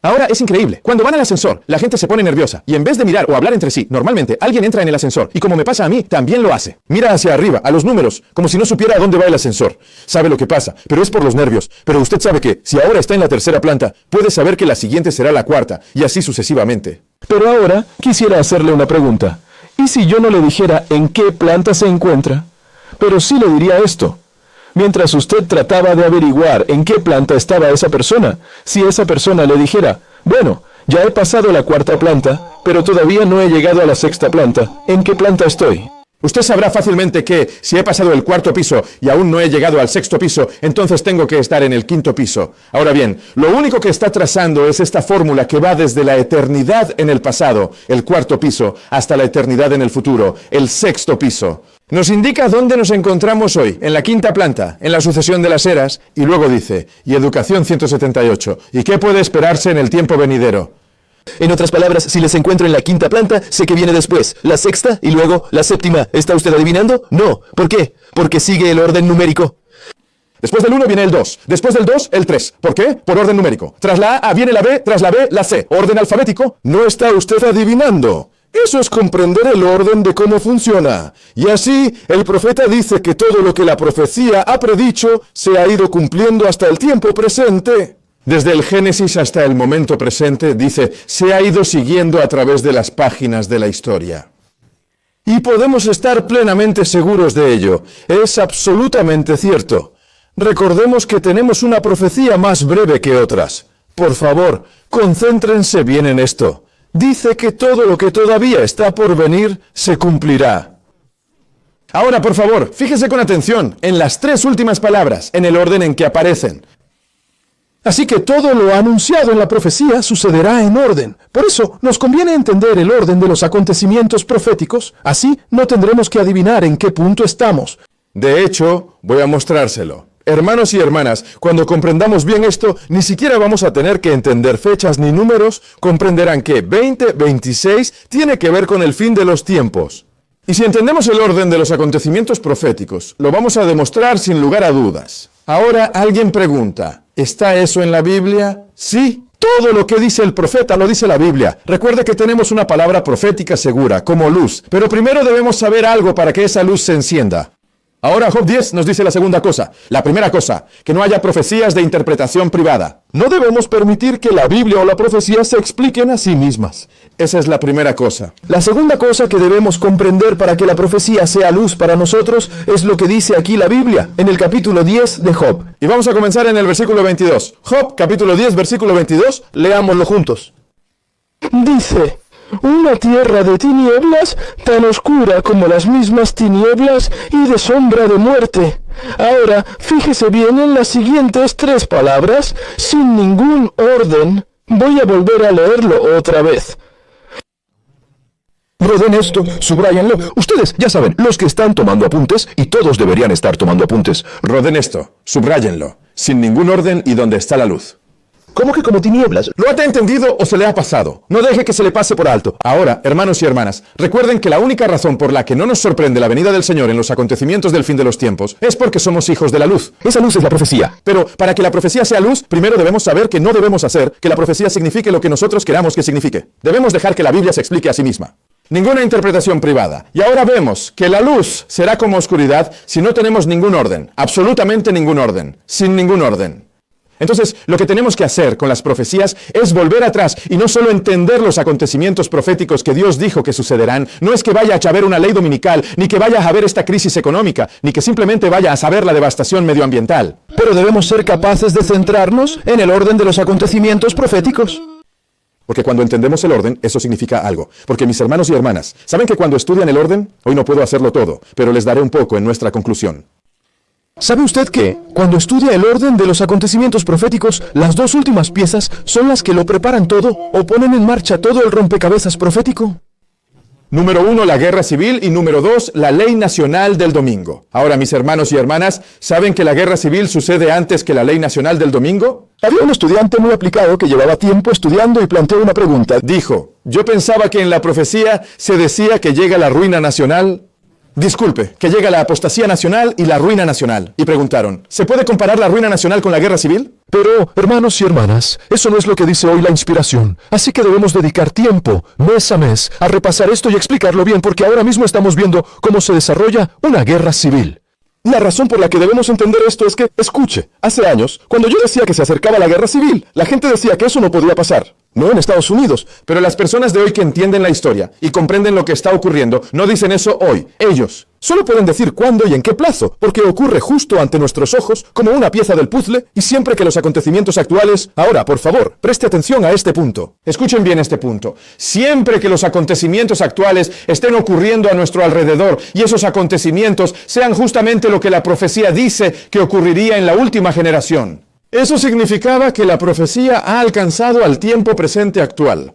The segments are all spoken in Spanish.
Ahora es increíble. Cuando van al ascensor, la gente se pone nerviosa y en vez de mirar o hablar entre sí, normalmente alguien entra en el ascensor y como me pasa a mí, también lo hace. Mira hacia arriba, a los números, como si no supiera a dónde va el ascensor. Sabe lo que pasa, pero es por los nervios. Pero usted sabe que, si ahora está en la tercera planta, puede saber que la siguiente será la cuarta y así sucesivamente. Pero ahora quisiera hacerle una pregunta. ¿Y si yo no le dijera en qué planta se encuentra? Pero sí le diría esto. Mientras usted trataba de averiguar en qué planta estaba esa persona, si esa persona le dijera, bueno, ya he pasado la cuarta planta, pero todavía no he llegado a la sexta planta, ¿en qué planta estoy? Usted sabrá fácilmente que, si he pasado el cuarto piso y aún no he llegado al sexto piso, entonces tengo que estar en el quinto piso. Ahora bien, lo único que está trazando es esta fórmula que va desde la eternidad en el pasado, el cuarto piso, hasta la eternidad en el futuro, el sexto piso. Nos indica dónde nos encontramos hoy, en la quinta planta, en la sucesión de las eras, y luego dice, y Educación 178, ¿y qué puede esperarse en el tiempo venidero? En otras palabras, si les encuentro en la quinta planta, sé que viene después, la sexta y luego la séptima. ¿Está usted adivinando? No. ¿Por qué? Porque sigue el orden numérico. Después del 1 viene el 2, después del 2 el 3. ¿Por qué? Por orden numérico. Tras la A viene la B, tras la B la C. Orden alfabético. No está usted adivinando. Eso es comprender el orden de cómo funciona. Y así, el profeta dice que todo lo que la profecía ha predicho se ha ido cumpliendo hasta el tiempo presente. Desde el Génesis hasta el momento presente, dice, se ha ido siguiendo a través de las páginas de la historia. Y podemos estar plenamente seguros de ello. Es absolutamente cierto. Recordemos que tenemos una profecía más breve que otras. Por favor, concéntrense bien en esto. Dice que todo lo que todavía está por venir se cumplirá. Ahora, por favor, fíjese con atención en las tres últimas palabras, en el orden en que aparecen. Así que todo lo anunciado en la profecía sucederá en orden. Por eso nos conviene entender el orden de los acontecimientos proféticos. Así no tendremos que adivinar en qué punto estamos. De hecho, voy a mostrárselo. Hermanos y hermanas, cuando comprendamos bien esto, ni siquiera vamos a tener que entender fechas ni números. Comprenderán que 2026 tiene que ver con el fin de los tiempos. Y si entendemos el orden de los acontecimientos proféticos, lo vamos a demostrar sin lugar a dudas. Ahora alguien pregunta, ¿está eso en la Biblia? Sí, todo lo que dice el profeta lo dice la Biblia. Recuerde que tenemos una palabra profética segura, como luz. Pero primero debemos saber algo para que esa luz se encienda. Ahora Job 10 nos dice la segunda cosa. La primera cosa, que no haya profecías de interpretación privada. No debemos permitir que la Biblia o la profecía se expliquen a sí mismas. Esa es la primera cosa. La segunda cosa que debemos comprender para que la profecía sea luz para nosotros es lo que dice aquí la Biblia, en el capítulo 10 de Job. Y vamos a comenzar en el versículo 22. Job, capítulo 10, versículo 22. Leámoslo juntos. Dice, una tierra de tinieblas, tan oscura como las mismas tinieblas y de sombra de muerte. Ahora, fíjese bien en las siguientes tres palabras, sin ningún orden. Voy a volver a leerlo otra vez. Roden esto, subrayenlo. Ustedes ya saben, los que están tomando apuntes, y todos deberían estar tomando apuntes. Roden esto, subráyenlo, sin ningún orden y donde está la luz. ¿Cómo que como tinieblas? ¿Lo ha entendido o se le ha pasado? No deje que se le pase por alto. Ahora, hermanos y hermanas, recuerden que la única razón por la que no nos sorprende la venida del Señor en los acontecimientos del fin de los tiempos es porque somos hijos de la luz. Esa luz es la profecía. Pero para que la profecía sea luz, primero debemos saber que no debemos hacer que la profecía signifique lo que nosotros queramos que signifique. Debemos dejar que la Biblia se explique a sí misma. Ninguna interpretación privada. Y ahora vemos que la luz será como oscuridad si no tenemos ningún orden. Absolutamente ningún orden. Sin ningún orden. Entonces, lo que tenemos que hacer con las profecías es volver atrás y no solo entender los acontecimientos proféticos que Dios dijo que sucederán. No es que vaya a haber una ley dominical, ni que vaya a haber esta crisis económica, ni que simplemente vaya a saber la devastación medioambiental. Pero debemos ser capaces de centrarnos en el orden de los acontecimientos proféticos. Porque cuando entendemos el orden, eso significa algo. Porque mis hermanos y hermanas, ¿saben que cuando estudian el orden? Hoy no puedo hacerlo todo, pero les daré un poco en nuestra conclusión. ¿Sabe usted que, cuando estudia el orden de los acontecimientos proféticos, las dos últimas piezas son las que lo preparan todo o ponen en marcha todo el rompecabezas profético? Número 1, la guerra civil, y número 2, la ley nacional del domingo. Ahora, mis hermanos y hermanas, ¿saben que la guerra civil sucede antes que la ley nacional del domingo? Había un estudiante muy aplicado que llevaba tiempo estudiando y planteó una pregunta. Dijo, yo pensaba que en la profecía se decía que llega la ruina nacional. Disculpe, que llega la apostasía nacional y la ruina nacional. Y preguntaron, ¿se puede comparar la ruina nacional con la guerra civil? Pero, hermanos y hermanas, eso no es lo que dice hoy la inspiración. Así que debemos dedicar tiempo, mes a mes, a repasar esto y explicarlo bien, porque ahora mismo estamos viendo cómo se desarrolla una guerra civil. La razón por la que debemos entender esto es que, escuche, hace años, cuando yo decía que se acercaba la guerra civil, la gente decía que eso no podía pasar. No en Estados Unidos. Pero las personas de hoy que entienden la historia y comprenden lo que está ocurriendo, no dicen eso hoy. Ellos Solo pueden decir cuándo y en qué plazo, porque ocurre justo ante nuestros ojos como una pieza del puzzle y siempre que los acontecimientos actuales... Ahora, por favor, preste atención a este punto. Escuchen bien este punto. Siempre que los acontecimientos actuales estén ocurriendo a nuestro alrededor y esos acontecimientos sean justamente lo que la profecía dice que ocurriría en la última generación. Eso significaba que la profecía ha alcanzado al tiempo presente actual.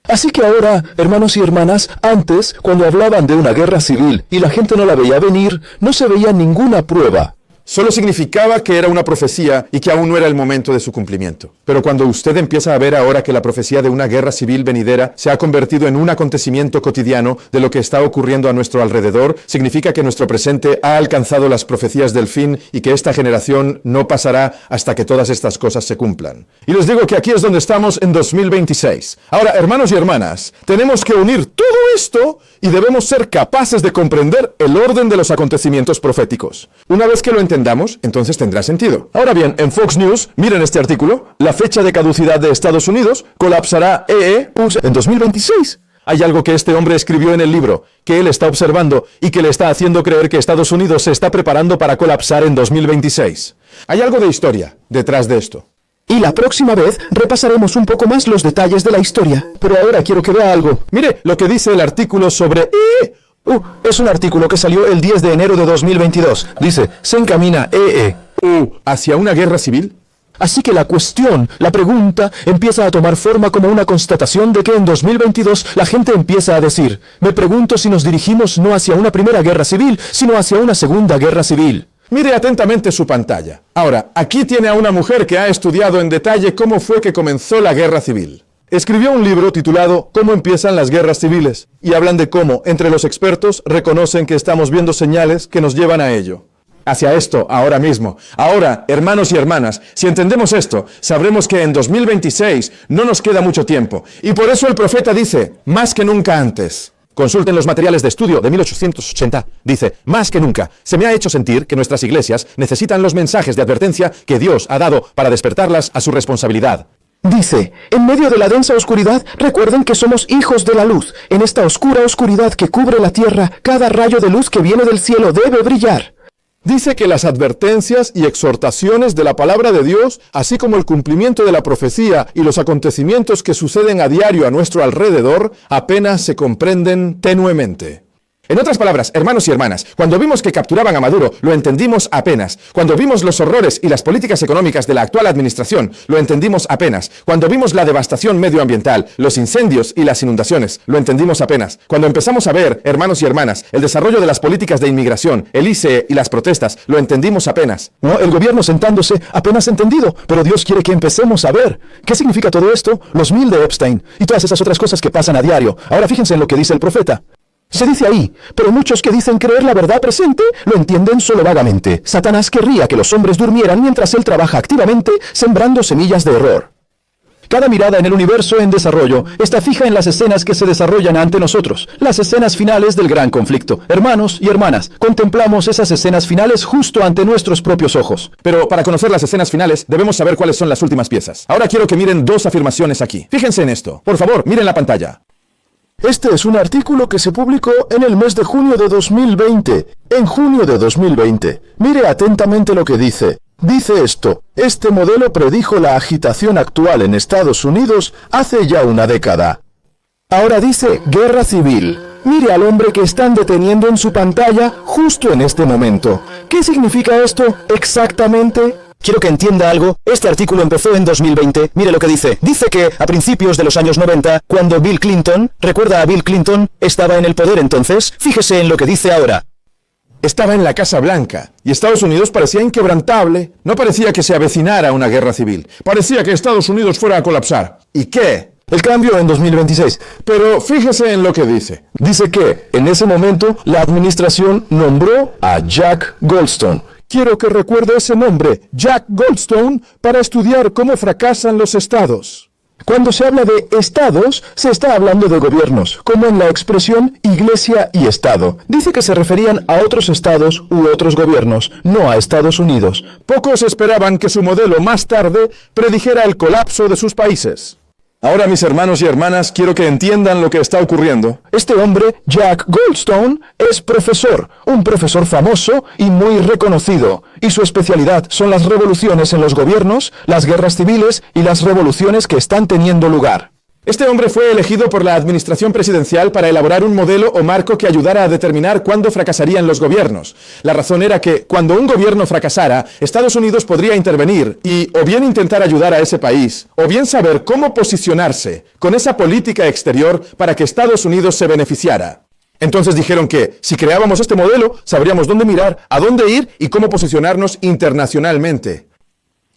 Así que ahora, hermanos y hermanas, antes, cuando hablaban de una guerra civil y la gente no la veía venir, no se veía ninguna prueba. Solo significaba que era una profecía y que aún no era el momento de su cumplimiento. Pero cuando usted empieza a ver ahora que la profecía de una guerra civil venidera se ha convertido en un acontecimiento cotidiano de lo que está ocurriendo a nuestro alrededor, significa que nuestro presente ha alcanzado las profecías del fin y que esta generación no pasará hasta que todas estas cosas se cumplan. Y les digo que aquí es donde estamos en 2026. Ahora, hermanos y hermanas, tenemos que unir todo esto y debemos ser capaces de comprender el orden de los acontecimientos proféticos. Una vez que lo entendamos, entonces tendrá sentido. Ahora bien, en Fox News, miren este artículo, la fecha de caducidad de Estados Unidos colapsará en 2026. Hay algo que este hombre escribió en el libro, que él está observando y que le está haciendo creer que Estados Unidos se está preparando para colapsar en 2026. Hay algo de historia detrás de esto. Y la próxima vez repasaremos un poco más los detalles de la historia. Pero ahora quiero que vea algo. Mire lo que dice el artículo sobre... Es un artículo que salió el 10 de enero de 2022. Dice, se encamina ¿Hacia una guerra civil? Así que la cuestión, la pregunta, empieza a tomar forma como una constatación de que en 2022 la gente empieza a decir, me pregunto si nos dirigimos no hacia una primera guerra civil, sino hacia una segunda guerra civil. Mire atentamente su pantalla. Ahora, aquí tiene a una mujer que ha estudiado en detalle cómo fue que comenzó la guerra civil. Escribió un libro titulado ¿Cómo empiezan las guerras civiles? Y hablan de cómo, entre los expertos, reconocen que estamos viendo señales que nos llevan a ello. Hacia esto, ahora mismo. Ahora, hermanos y hermanas, si entendemos esto, sabremos que en 2026 no nos queda mucho tiempo. Y por eso el profeta dice, más que nunca antes. Consulten los materiales de estudio de 1880. Dice, más que nunca, se me ha hecho sentir que nuestras iglesias necesitan los mensajes de advertencia que Dios ha dado para despertarlas a su responsabilidad. Dice, en medio de la densa oscuridad, recuerden que somos hijos de la luz. En esta oscura oscuridad que cubre la tierra, cada rayo de luz que viene del cielo debe brillar. Dice que las advertencias y exhortaciones de la palabra de Dios, así como el cumplimiento de la profecía y los acontecimientos que suceden a diario a nuestro alrededor, apenas se comprenden tenuemente. En otras palabras, hermanos y hermanas, cuando vimos que capturaban a Maduro, lo entendimos apenas. Cuando vimos los horrores y las políticas económicas de la actual administración, lo entendimos apenas. Cuando vimos la devastación medioambiental, los incendios y las inundaciones, lo entendimos apenas. Cuando empezamos a ver, hermanos y hermanas, el desarrollo de las políticas de inmigración, el ICE y las protestas, lo entendimos apenas. No, el gobierno sentándose, apenas entendido, pero Dios quiere que empecemos a ver. ¿Qué significa todo esto? Los 1000 de Epstein y todas esas otras cosas que pasan a diario. Ahora fíjense en lo que dice el profeta. Se dice ahí, pero muchos que dicen creer la verdad presente lo entienden solo vagamente. Satanás querría que los hombres durmieran mientras él trabaja activamente sembrando semillas de error. Cada mirada en el universo en desarrollo está fija en las escenas que se desarrollan ante nosotros, las escenas finales del gran conflicto. Hermanos y hermanas, contemplamos esas escenas finales justo ante nuestros propios ojos. Pero para conocer las escenas finales, debemos saber cuáles son las últimas piezas. Ahora quiero que miren dos afirmaciones aquí. Fíjense en esto. Por favor, miren la pantalla. Este es un artículo que se publicó en el mes de junio de 2020. En junio de 2020. Mire atentamente lo que dice. Dice esto, este modelo predijo la agitación actual en Estados Unidos hace ya una década. Ahora dice guerra civil. Mire al hombre que están deteniendo en su pantalla justo en este momento. ¿Qué significa esto exactamente? Quiero que entienda algo. Este artículo empezó en 2020. Mire lo que dice. Dice que a principios de los años 90, cuando Bill Clinton, ¿recuerda a Bill Clinton? Estaba en el poder entonces. Fíjese en lo que dice ahora. Estaba en la Casa Blanca y Estados Unidos parecía inquebrantable. No parecía que se avecinara una guerra civil. Parecía que Estados Unidos fuera a colapsar. ¿Y qué? El cambio en 2026. Pero fíjese en lo que dice. Dice que, en ese momento, la administración nombró a Jack Goldstone. quiero que recuerde ese nombre, Jack Goldstone, para estudiar cómo fracasan los estados. Cuando se habla de estados, se está hablando de gobiernos, como en la expresión Iglesia y Estado. Dice que se referían a otros estados u otros gobiernos, no a Estados Unidos. Pocos esperaban que su modelo más tarde predijera el colapso de sus países. Ahora, mis hermanos y hermanas, quiero que entiendan lo que está ocurriendo. Este hombre, Jack Goldstone, es profesor, un profesor famoso y muy reconocido, y su especialidad son las revoluciones en los gobiernos, las guerras civiles y las revoluciones que están teniendo lugar. Este hombre fue elegido por la administración presidencial para elaborar un modelo o marco que ayudara a determinar cuándo fracasarían los gobiernos. La razón era que, cuando un gobierno fracasara, Estados Unidos podría intervenir y o bien intentar ayudar a ese país, o bien saber cómo posicionarse con esa política exterior para que Estados Unidos se beneficiara. Entonces dijeron que, si creábamos este modelo, sabríamos dónde mirar, a dónde ir y cómo posicionarnos internacionalmente.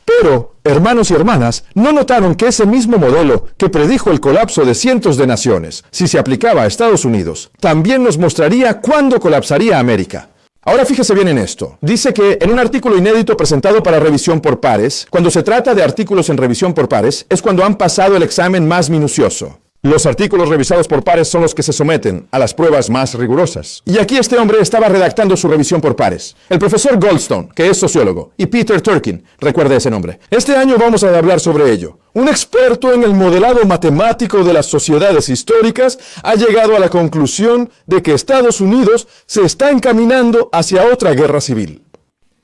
Pero, hermanos y hermanas, ¿no notaron que ese mismo modelo que predijo el colapso de cientos de naciones, si se aplicaba a Estados Unidos, también nos mostraría cuándo colapsaría América? Ahora fíjese bien en esto. Dice que en un artículo inédito presentado para revisión por pares, cuando se trata de artículos en revisión por pares, es cuando han pasado el examen más minucioso. Los artículos revisados por pares son los que se someten a las pruebas más rigurosas. Y aquí este hombre estaba redactando su revisión por pares. El profesor Goldstone, que es sociólogo, y Peter Turkin, recuerde ese nombre. Este año vamos a hablar sobre ello. Un experto en el modelado matemático de las sociedades históricas ha llegado a la conclusión de que Estados Unidos se está encaminando hacia otra guerra civil.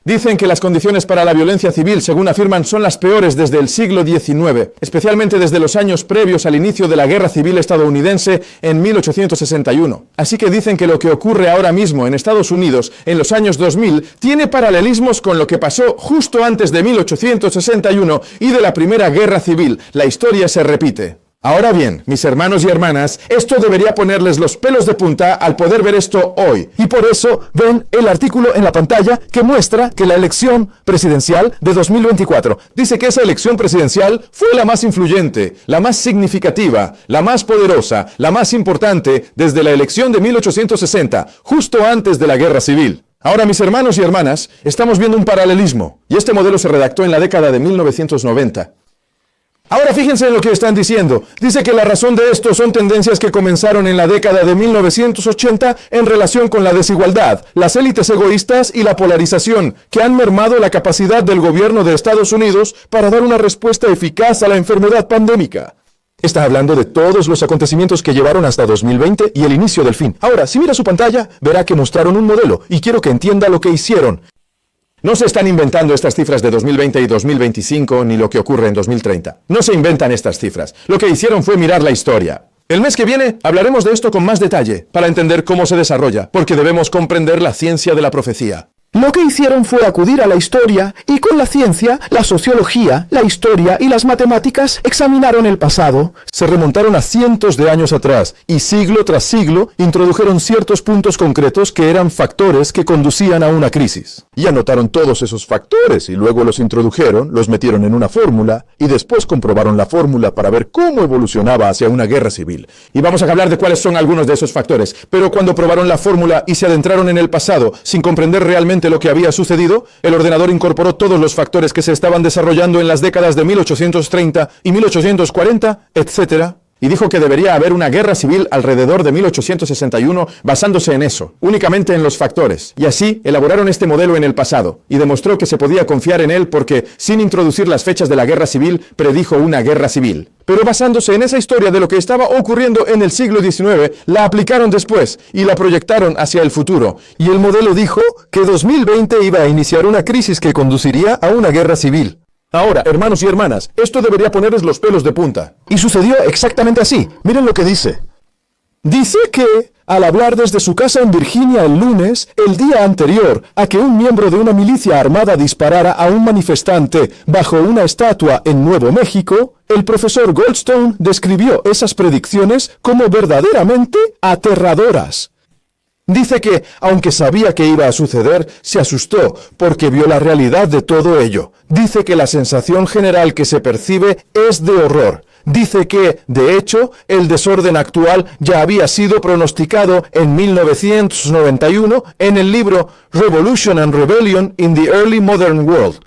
Dicen que las condiciones para la violencia civil, según afirman, son las peores desde el siglo XIX, especialmente desde los años previos al inicio de la Guerra Civil estadounidense en 1861. Así que dicen que lo que ocurre ahora mismo en Estados Unidos en los años 2000 tiene paralelismos con lo que pasó justo antes de 1861 y de la Primera Guerra Civil. La historia se repite. Ahora bien, mis hermanos y hermanas, esto debería ponerles los pelos de punta al poder ver esto hoy. Y por eso ven el artículo en la pantalla que muestra que la elección presidencial de 2024 dice que esa elección presidencial fue la más influyente, la más significativa, la más poderosa, la más importante desde la elección de 1860, justo antes de la Guerra Civil. Ahora, mis hermanos y hermanas, estamos viendo un paralelismo, y este modelo se redactó en la década de 1990. Ahora fíjense en lo que están diciendo. Dice que la razón de esto son tendencias que comenzaron en la década de 1980 en relación con la desigualdad, las élites egoístas y la polarización, que han mermado la capacidad del gobierno de Estados Unidos para dar una respuesta eficaz a la enfermedad pandémica. Está hablando de todos los acontecimientos que llevaron hasta 2020 y el inicio del fin. Ahora, si mira su pantalla, verá que mostraron un modelo, y quiero que entienda lo que hicieron. No se están inventando estas cifras de 2020 y 2025 ni lo que ocurre en 2030. No se inventan estas cifras. Lo que hicieron fue mirar la historia. El mes que viene hablaremos de esto con más detalle para entender cómo se desarrolla, porque debemos comprender la ciencia de la profecía. Lo que hicieron fue acudir a la historia y con la ciencia, la sociología, la historia y las matemáticas examinaron el pasado. Se remontaron a cientos de años atrás y siglo tras siglo introdujeron ciertos puntos concretos que eran factores que conducían a una crisis. Y anotaron todos esos factores y luego los introdujeron, los metieron en una fórmula y después comprobaron la fórmula para ver cómo evolucionaba hacia una guerra civil. Y vamos a hablar de cuáles son algunos de esos factores. Pero cuando probaron la fórmula y se adentraron en el pasado sin comprender realmente lo que había sucedido, el ordenador incorporó todos los factores que se estaban desarrollando en las décadas de 1830 y 1840, etc., y dijo que debería haber una guerra civil alrededor de 1861 basándose en eso, únicamente en los factores. Y así elaboraron este modelo en el pasado, y demostró que se podía confiar en él porque, sin introducir las fechas de la guerra civil, predijo una guerra civil. Pero basándose en esa historia de lo que estaba ocurriendo en el siglo XIX, la aplicaron después y la proyectaron hacia el futuro. Y el modelo dijo que 2020 iba a iniciar una crisis que conduciría a una guerra civil. Ahora, hermanos y hermanas, esto debería ponerles los pelos de punta. Y sucedió exactamente así. Miren lo que dice. Dice que, al hablar desde su casa en Virginia el lunes, el día anterior a que un miembro de una milicia armada disparara a un manifestante bajo una estatua en Nuevo México, el profesor Goldstone describió esas predicciones como verdaderamente aterradoras. Dice que, aunque sabía que iba a suceder, se asustó porque vio la realidad de todo ello. Dice que la sensación general que se percibe es de horror. dice que, de hecho, el desorden actual ya había sido pronosticado en 1991 en el libro Revolution and Rebellion in the Early Modern World.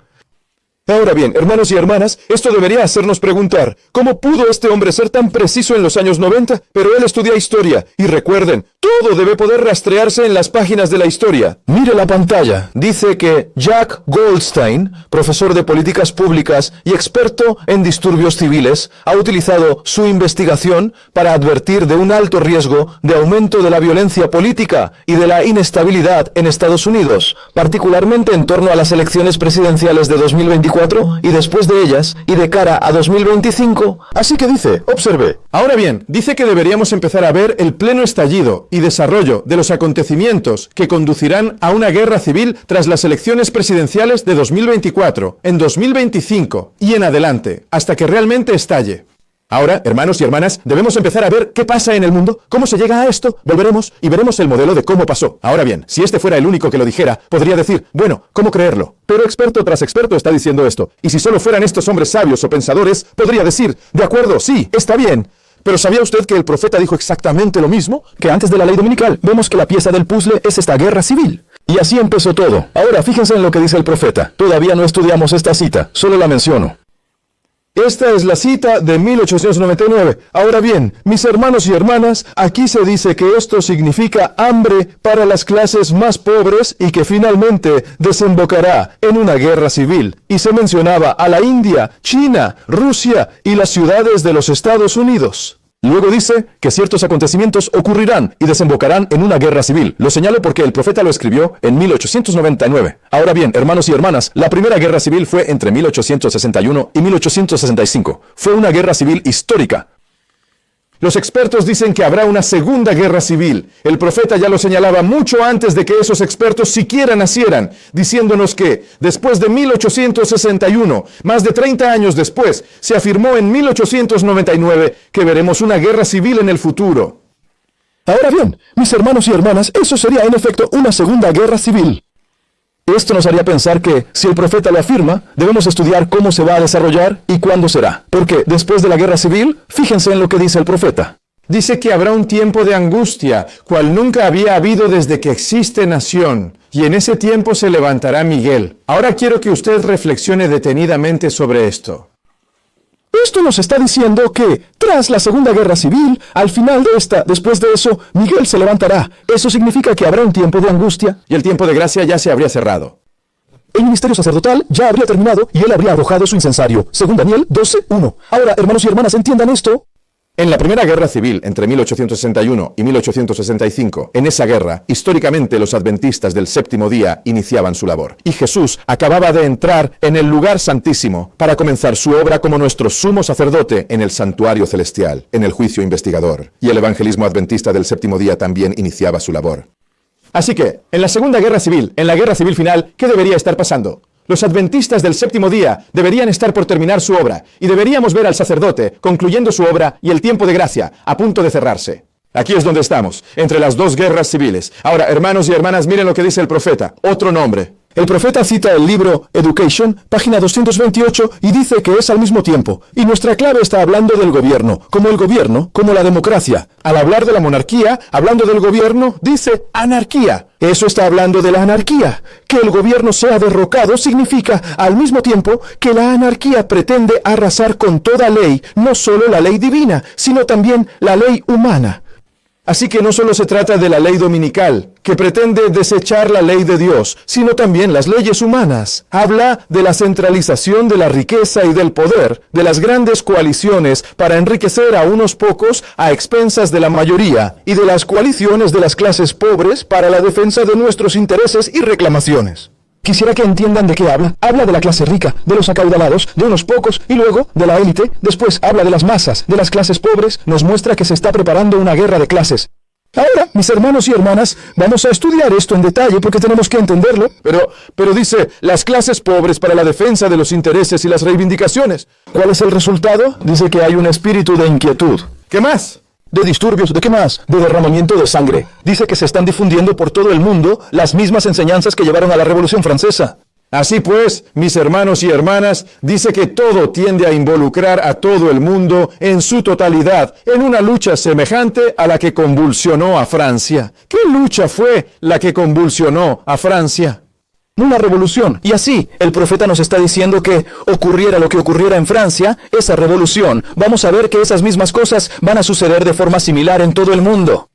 Ahora bien, hermanos y hermanas, esto debería hacernos preguntar, ¿cómo pudo este hombre ser tan preciso en los años 90? Pero él estudia historia, y recuerden, todo debe poder rastrearse en las páginas de la historia. Mire la pantalla. Dice que Jack Goldstein, profesor de políticas públicas y experto en disturbios civiles, ha utilizado su investigación para advertir de un alto riesgo de aumento de la violencia política y de la inestabilidad en Estados Unidos, particularmente en torno a las elecciones presidenciales de 2024 y después de ellas, y de cara a 2025. Así que dice, observe. Ahora bien, dice que deberíamos empezar a ver el pleno estallido y desarrollo de los acontecimientos que conducirán a una guerra civil tras las elecciones presidenciales de 2024, en 2025 y en adelante, hasta que realmente estalle. Ahora, hermanos y hermanas, debemos empezar a ver qué pasa en el mundo, cómo se llega a esto, volveremos y veremos el modelo de cómo pasó. Ahora bien, si este fuera el único que lo dijera, podría decir, bueno, ¿cómo creerlo? Pero experto tras experto está diciendo esto, y si solo fueran estos hombres sabios o pensadores, podría decir, de acuerdo, sí, está bien. Pero ¿sabía usted que el profeta dijo exactamente lo mismo? Que antes de la ley dominical, vemos que la pieza del puzzle es esta guerra civil. Y así empezó todo. Ahora, fíjense en lo que dice el profeta. Todavía no estudiamos esta cita, solo la menciono. Esta es la cita de 1899. Ahora bien, mis hermanos y hermanas, aquí se dice que esto significa hambre para las clases más pobres y que finalmente desembocará en una guerra civil. Y se mencionaba a la India, China, Rusia y las ciudades de los Estados Unidos. Luego dice que ciertos acontecimientos ocurrirán y desembocarán en una guerra civil. Lo señalo porque el profeta lo escribió en 1899. Ahora bien, hermanos y hermanas, la primera guerra civil fue entre 1861 y 1865. Fue una guerra civil histórica. Los expertos dicen que habrá una segunda guerra civil. El profeta ya lo señalaba mucho antes de que esos expertos siquiera nacieran, diciéndonos que, después de 1861, más de 30 años después, se afirmó en 1899 que veremos una guerra civil en el futuro. Ahora bien, mis hermanos y hermanas, eso sería en efecto una segunda guerra civil. Esto nos haría pensar que, si el profeta lo afirma, debemos estudiar cómo se va a desarrollar y cuándo será. Porque después de la guerra civil, fíjense en lo que dice el profeta. Dice que habrá un tiempo de angustia, cual nunca había habido desde que existe nación, y en ese tiempo se levantará Miguel. Ahora quiero que usted reflexione detenidamente sobre esto. Esto nos está diciendo que, tras la Segunda Guerra Civil, al final de esta, después de eso, Miguel se levantará. Eso significa que habrá un tiempo de angustia. Y el tiempo de gracia ya se habría cerrado. El ministerio sacerdotal ya habría terminado y él habría arrojado su incensario. Según Daniel 12:1. Ahora, hermanos y hermanas, entiendan esto. En la primera guerra civil, entre 1861 y 1865, en esa guerra, históricamente los adventistas del séptimo día iniciaban su labor. Y Jesús acababa de entrar en el lugar santísimo para comenzar su obra como nuestro sumo sacerdote en el santuario celestial, en el juicio investigador. Y el evangelismo adventista del séptimo día también iniciaba su labor. Así que, en la segunda guerra civil, en la guerra civil final, ¿qué debería estar pasando? Los adventistas del séptimo día deberían estar por terminar su obra, y deberíamos ver al sacerdote concluyendo su obra y el tiempo de gracia a punto de cerrarse. Aquí es donde estamos, entre las dos guerras civiles. Ahora, hermanos y hermanas, miren lo que dice el profeta, otro nombre. El profeta cita el libro Education, página 228, y dice que es al mismo tiempo. Y nuestra clave está hablando del gobierno, como la democracia. Al hablar de la monarquía, hablando del gobierno, dice anarquía. Eso está hablando de la anarquía. Que el gobierno sea derrocado significa, al mismo tiempo, que la anarquía pretende arrasar con toda ley, no solo la ley divina, sino también la ley humana. Así que no solo se trata de la ley dominical, que pretende desechar la ley de Dios, sino también las leyes humanas. Habla de la centralización de la riqueza y del poder, de las grandes coaliciones para enriquecer a unos pocos a expensas de la mayoría, y de las coaliciones de las clases pobres para la defensa de nuestros intereses y reclamaciones. Quisiera que entiendan de qué habla. Habla de la clase rica, de los acaudalados, de unos pocos, y luego de la élite. Después habla de las masas, de las clases pobres. Nos muestra que se está preparando una guerra de clases. Ahora, mis hermanos y hermanas, vamos a estudiar esto en detalle porque tenemos que entenderlo. Pero dice, las clases pobres para la defensa de los intereses y las reivindicaciones. ¿Cuál es el resultado? Dice que hay un espíritu de inquietud. ¿Qué más? De disturbios, ¿de qué más? De derramamiento de sangre. Dice que se están difundiendo por todo el mundo las mismas enseñanzas que llevaron a la Revolución Francesa. Así pues, mis hermanos y hermanas, dice que todo tiende a involucrar a todo el mundo en su totalidad en una lucha semejante a la que convulsionó a Francia. ¿Qué lucha fue la que convulsionó a Francia? Una revolución. Y así, el profeta nos está diciendo que ocurriera lo que ocurriera en Francia, esa revolución, vamos a ver que esas mismas cosas van a suceder de forma similar en todo el mundo.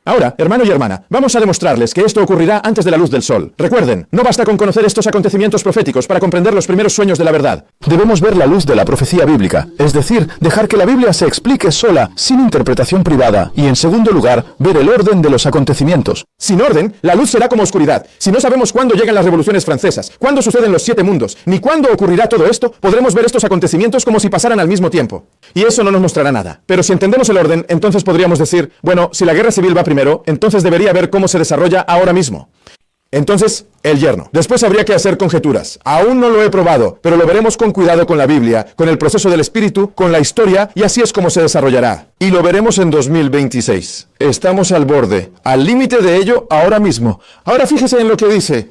Ahora, hermano y hermana, vamos a demostrarles que esto ocurrirá antes de la luz del sol. Recuerden, no basta con conocer estos acontecimientos proféticos para comprender los primeros sueños de la verdad. Debemos ver la luz de la profecía bíblica, es decir, dejar que la Biblia se explique sola, sin interpretación privada, y en segundo lugar, ver el orden de los acontecimientos. Sin orden, la luz será como oscuridad. Si no sabemos cuándo llegan las revoluciones francesas, cuándo suceden los 7 mundos, ni cuándo ocurrirá todo esto, podremos ver estos acontecimientos como si pasaran al mismo tiempo. Y eso no nos mostrará nada. Pero si entendemos el orden, entonces podríamos decir, bueno, si la guerra civil va primero, entonces debería ver cómo se desarrolla ahora mismo. Entonces, el yerno. Después habría que hacer conjeturas. Aún no lo he probado, pero lo veremos con cuidado con la Biblia, con el proceso del Espíritu, con la historia, y así es como se desarrollará. Y lo veremos en 2026. Estamos al borde, al límite de ello ahora mismo. Ahora fíjese en lo que dice.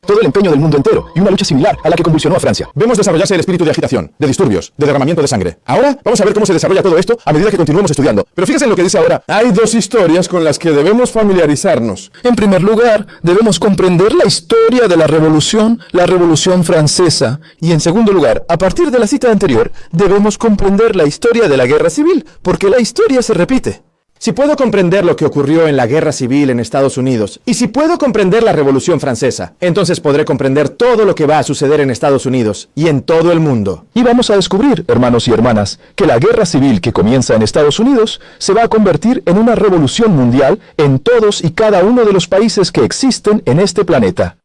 Todo el empeño del mundo entero, y una lucha similar a la que convulsionó a Francia. Vemos desarrollarse el espíritu de agitación, de disturbios, de derramamiento de sangre. Ahora vamos a ver cómo se desarrolla todo esto a medida que continuemos estudiando. Pero fíjense en lo que dice ahora. Hay 2 historias con las que debemos familiarizarnos. En primer lugar, debemos comprender la historia de la Revolución Francesa. Y en segundo lugar, a partir de la cita anterior, debemos comprender la historia de la Guerra Civil, porque la historia se repite. Si puedo comprender lo que ocurrió en la Guerra Civil en Estados Unidos, y si puedo comprender la Revolución Francesa, entonces podré comprender todo lo que va a suceder en Estados Unidos y en todo el mundo. Y vamos a descubrir, hermanos y hermanas, que la guerra civil que comienza en Estados Unidos se va a convertir en una revolución mundial en todos y cada uno de los países que existen en este planeta.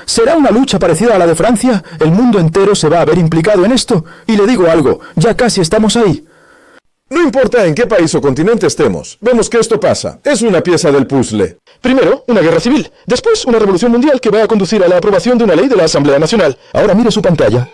¿Será una lucha parecida a la de Francia? El mundo entero se va a ver implicado en esto. Y le digo algo, ya casi estamos ahí. No importa en qué país o continente estemos, vemos que esto pasa. Es una pieza del puzzle. Primero, una guerra civil. Después, una revolución mundial que va a conducir a la aprobación de una ley de la Asamblea Nacional. Ahora mire su pantalla.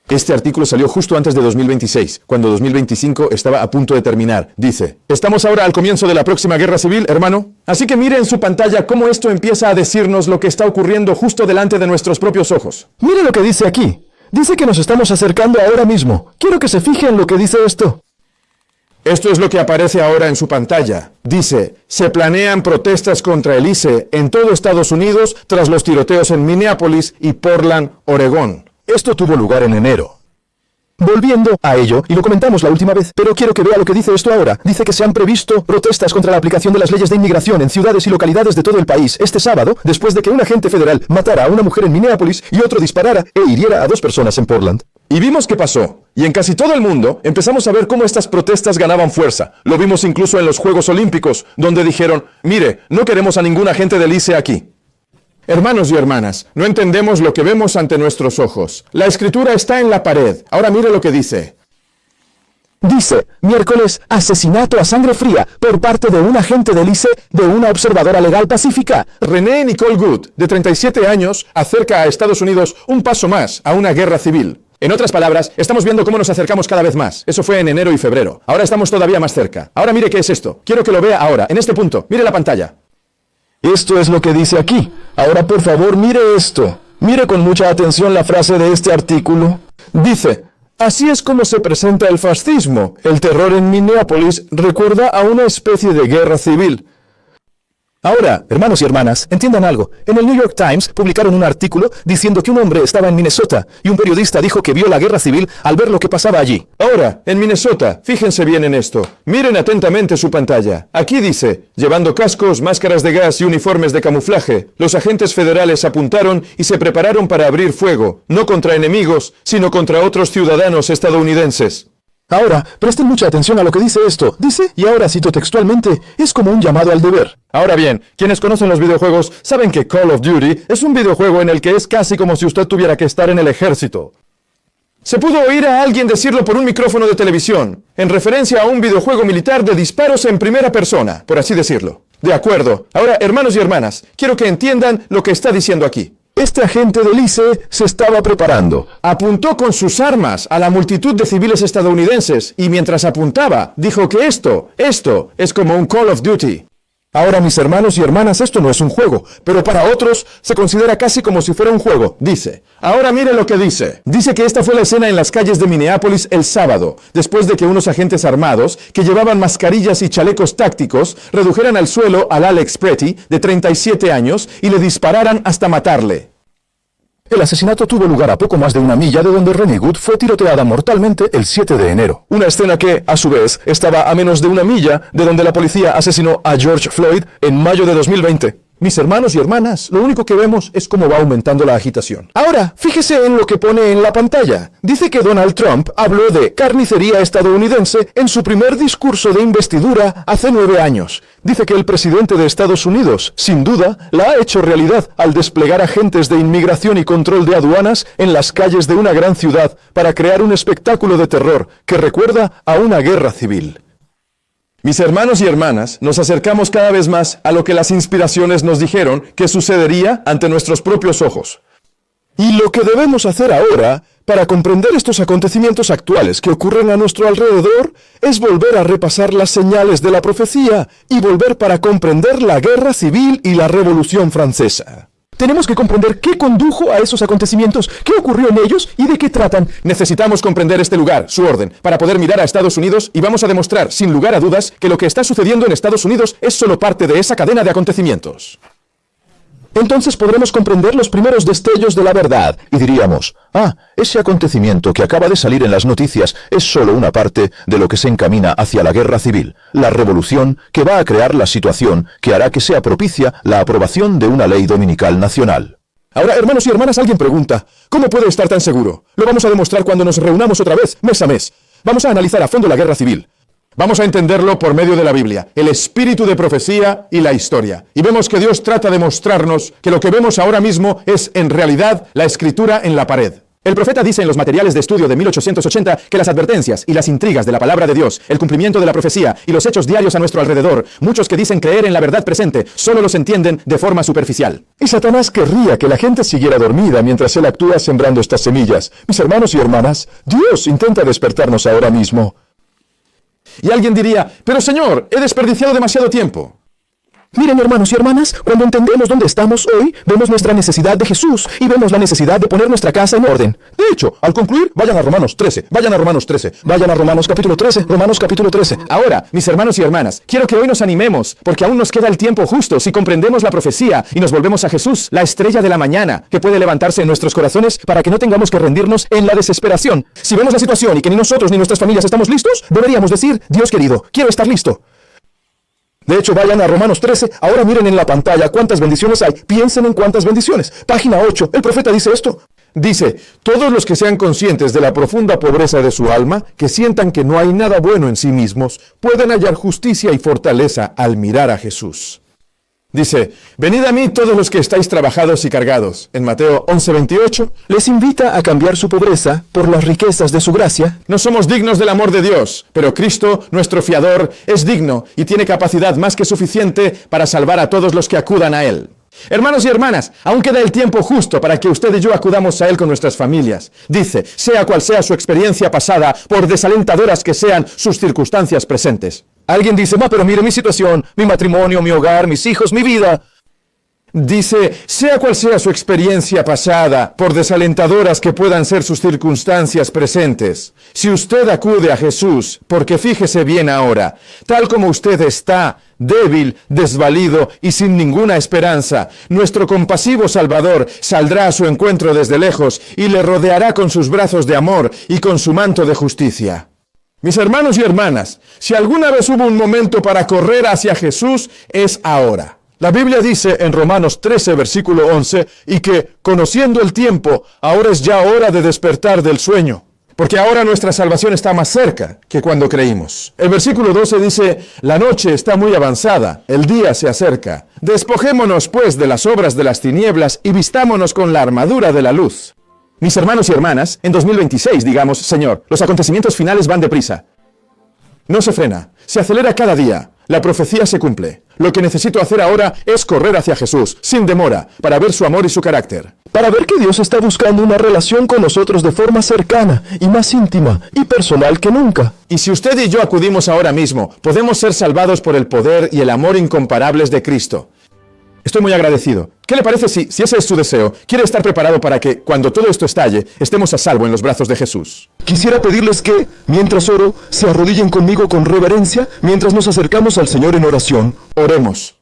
Este artículo salió justo antes de 2026, cuando 2025 estaba a punto de terminar. Dice, estamos ahora al comienzo de la próxima guerra civil, hermano. Así que mire en su pantalla cómo esto empieza a decirnos lo que está ocurriendo justo delante de nuestros propios ojos. Mire lo que dice aquí. Dice que nos estamos acercando ahora mismo. Quiero que se fije en lo que dice esto. Esto es lo que aparece ahora en su pantalla. Dice, se planean protestas contra el ICE en todo Estados Unidos tras los tiroteos en Minneapolis y Portland, Oregón. Esto tuvo lugar en enero. Volviendo a ello, y lo comentamos la última vez, pero quiero que vea lo que dice esto ahora. Dice que se han previsto protestas contra la aplicación de las leyes de inmigración en ciudades y localidades de todo el país este sábado, después de que un agente federal matara a una mujer en Minneapolis y otro disparara e hiriera a 2 personas en Portland. Y vimos qué pasó. Y en casi todo el mundo empezamos a ver cómo estas protestas ganaban fuerza. Lo vimos incluso en los Juegos Olímpicos, donde dijeron, mire, no queremos a ningún agente del ICE aquí. Hermanos y hermanas, no entendemos lo que vemos ante nuestros ojos. La escritura está en la pared. Ahora mire lo que dice. Dice, miércoles, asesinato a sangre fría por parte de un agente del ICE de una observadora legal pacífica. Renee Nicole Good, de 37 años, acerca a Estados Unidos un paso más a una guerra civil. En otras palabras, estamos viendo cómo nos acercamos cada vez más. Eso fue en enero y febrero. Ahora estamos todavía más cerca. Ahora mire qué es esto. Quiero que lo vea ahora, en este punto. Mire la pantalla. Esto es lo que dice aquí. Ahora, por favor, mire esto. Mire con mucha atención la frase de este artículo. Dice, así es como se presenta el fascismo. El terror en Minneapolis recuerda a una especie de guerra civil. Ahora, hermanos y hermanas, entiendan algo. En el New York Times publicaron un artículo diciendo que un hombre estaba en Minnesota y un periodista dijo que vio la guerra civil al ver lo que pasaba allí. Ahora, en Minnesota, fíjense bien en esto. Miren atentamente su pantalla. Aquí dice, llevando cascos, máscaras de gas y uniformes de camuflaje, los agentes federales apuntaron y se prepararon para abrir fuego, no contra enemigos, sino contra otros ciudadanos estadounidenses. Ahora, presten mucha atención a lo que dice esto. Dice, y ahora cito textualmente, es como un llamado al deber. Ahora bien, quienes conocen los videojuegos saben que Call of Duty es un videojuego en el que es casi como si usted tuviera que estar en el ejército. Se pudo oír a alguien decirlo por un micrófono de televisión, en referencia a un videojuego militar de disparos en primera persona, por así decirlo. De acuerdo. Ahora, hermanos y hermanas, quiero que entiendan lo que está diciendo aquí. Este agente del ICE se estaba preparando. Apuntó con sus armas a la multitud de civiles estadounidenses y mientras apuntaba, dijo que esto es como un Call of Duty. Ahora, mis hermanos y hermanas, esto no es un juego, pero para otros se considera casi como si fuera un juego. Dice, ahora mire lo que dice. Dice que esta fue la escena en las calles de Minneapolis el sábado, después de que unos agentes armados, que llevaban mascarillas y chalecos tácticos, redujeran al suelo al Alex Pretty, de 37 años, y le dispararan hasta matarle. El asesinato tuvo lugar a poco más de una milla de donde Renee Good fue tiroteada mortalmente el 7 de enero. Una escena que, a su vez, estaba a menos de una milla de donde la policía asesinó a George Floyd en mayo de 2020. Mis hermanos y hermanas, lo único que vemos es cómo va aumentando la agitación. Ahora, fíjese en lo que pone en la pantalla. Dice que Donald Trump habló de carnicería estadounidense en su primer discurso de investidura hace 9 años. Dice que el presidente de Estados Unidos, sin duda, la ha hecho realidad al desplegar agentes de inmigración y control de aduanas en las calles de una gran ciudad para crear un espectáculo de terror que recuerda a una guerra civil. Mis hermanos y hermanas, nos acercamos cada vez más a lo que las inspiraciones nos dijeron que sucedería ante nuestros propios ojos. Y lo que debemos hacer ahora, para comprender estos acontecimientos actuales que ocurren a nuestro alrededor, es volver a repasar las señales de la profecía y volver para comprender la guerra civil y la Revolución Francesa. Tenemos que comprender qué condujo a esos acontecimientos, qué ocurrió en ellos y de qué tratan. Necesitamos comprender este lugar, su orden, para poder mirar a Estados Unidos y vamos a demostrar, sin lugar a dudas, que lo que está sucediendo en Estados Unidos es solo parte de esa cadena de acontecimientos. Entonces podremos comprender los primeros destellos de la verdad y diríamos, ese acontecimiento que acaba de salir en las noticias es solo una parte de lo que se encamina hacia la guerra civil, la revolución que va a crear la situación que hará que sea propicia la aprobación de una ley dominical nacional. Ahora, hermanos y hermanas, alguien pregunta, ¿cómo puede estar tan seguro? Lo vamos a demostrar cuando nos reunamos otra vez, mes a mes. Vamos a analizar a fondo la guerra civil. Vamos a entenderlo por medio de la Biblia, el espíritu de profecía y la historia. Y vemos que Dios trata de mostrarnos que lo que vemos ahora mismo es en realidad la escritura en la pared. El profeta dice en los materiales de estudio de 1880 que las advertencias y las intrigas de la palabra de Dios, el cumplimiento de la profecía y los hechos diarios a nuestro alrededor, muchos que dicen creer en la verdad presente, solo los entienden de forma superficial. Y Satanás querría que la gente siguiera dormida mientras él actúa sembrando estas semillas. Mis hermanos y hermanas, Dios intenta despertarnos ahora mismo. Y alguien diría, pero Señor, he desperdiciado demasiado tiempo. Miren, hermanos y hermanas, cuando entendemos dónde estamos hoy, vemos nuestra necesidad de Jesús y vemos la necesidad de poner nuestra casa en orden. De hecho, al concluir, vayan a Romanos 13, vayan a Romanos 13, vayan a Romanos capítulo 13, Romanos capítulo 13. Ahora, mis hermanos y hermanas, quiero que hoy nos animemos, porque aún nos queda el tiempo justo si comprendemos la profecía y nos volvemos a Jesús, la estrella de la mañana, que puede levantarse en nuestros corazones para que no tengamos que rendirnos en la desesperación. Si vemos la situación y que ni nosotros ni nuestras familias estamos listos, deberíamos decir, Dios querido, quiero estar listo. De hecho, vayan a Romanos 13, ahora miren en la pantalla cuántas bendiciones hay, piensen en cuántas bendiciones. Página 8, el profeta dice esto. Dice, todos los que sean conscientes de la profunda pobreza de su alma, que sientan que no hay nada bueno en sí mismos, pueden hallar justicia y fortaleza al mirar a Jesús. Dice, venid a mí todos los que estáis trabajados y cargados. En Mateo 11:28, les invita a cambiar su pobreza por las riquezas de su gracia. No somos dignos del amor de Dios, pero Cristo, nuestro fiador, es digno y tiene capacidad más que suficiente para salvar a todos los que acudan a Él. Hermanos y hermanas, aún queda el tiempo justo para que usted y yo acudamos a Él con nuestras familias. Dice, sea cual sea su experiencia pasada, por desalentadoras que sean sus circunstancias presentes. Alguien dice, pero mire mi situación, mi matrimonio, mi hogar, mis hijos, mi vida. Dice, sea cual sea su experiencia pasada, por desalentadoras que puedan ser sus circunstancias presentes, si usted acude a Jesús, porque fíjese bien ahora, tal como usted está, débil, desvalido y sin ninguna esperanza, nuestro compasivo Salvador saldrá a su encuentro desde lejos y le rodeará con sus brazos de amor y con su manto de justicia. Mis hermanos y hermanas, si alguna vez hubo un momento para correr hacia Jesús, es ahora. La Biblia dice en Romanos 13, versículo 11, y que, conociendo el tiempo, ahora es ya hora de despertar del sueño, porque ahora nuestra salvación está más cerca que cuando creímos. El versículo 12 dice, la noche está muy avanzada, el día se acerca. Despojémonos, pues, de las obras de las tinieblas y vistámonos con la armadura de la luz. Mis hermanos y hermanas, en 2026 digamos, Señor, los acontecimientos finales van deprisa. No se frena, se acelera cada día. La profecía se cumple. Lo que necesito hacer ahora es correr hacia Jesús, sin demora, para ver su amor y su carácter. Para ver que Dios está buscando una relación con nosotros de forma cercana y más íntima y personal que nunca. Y si usted y yo acudimos ahora mismo, podemos ser salvados por el poder y el amor incomparables de Cristo. Estoy muy agradecido. ¿Qué le parece si ese es su deseo, quiere estar preparado para que, cuando todo esto estalle, estemos a salvo en los brazos de Jesús? Quisiera pedirles que, mientras oro, se arrodillen conmigo con reverencia mientras nos acercamos al Señor en oración. Oremos.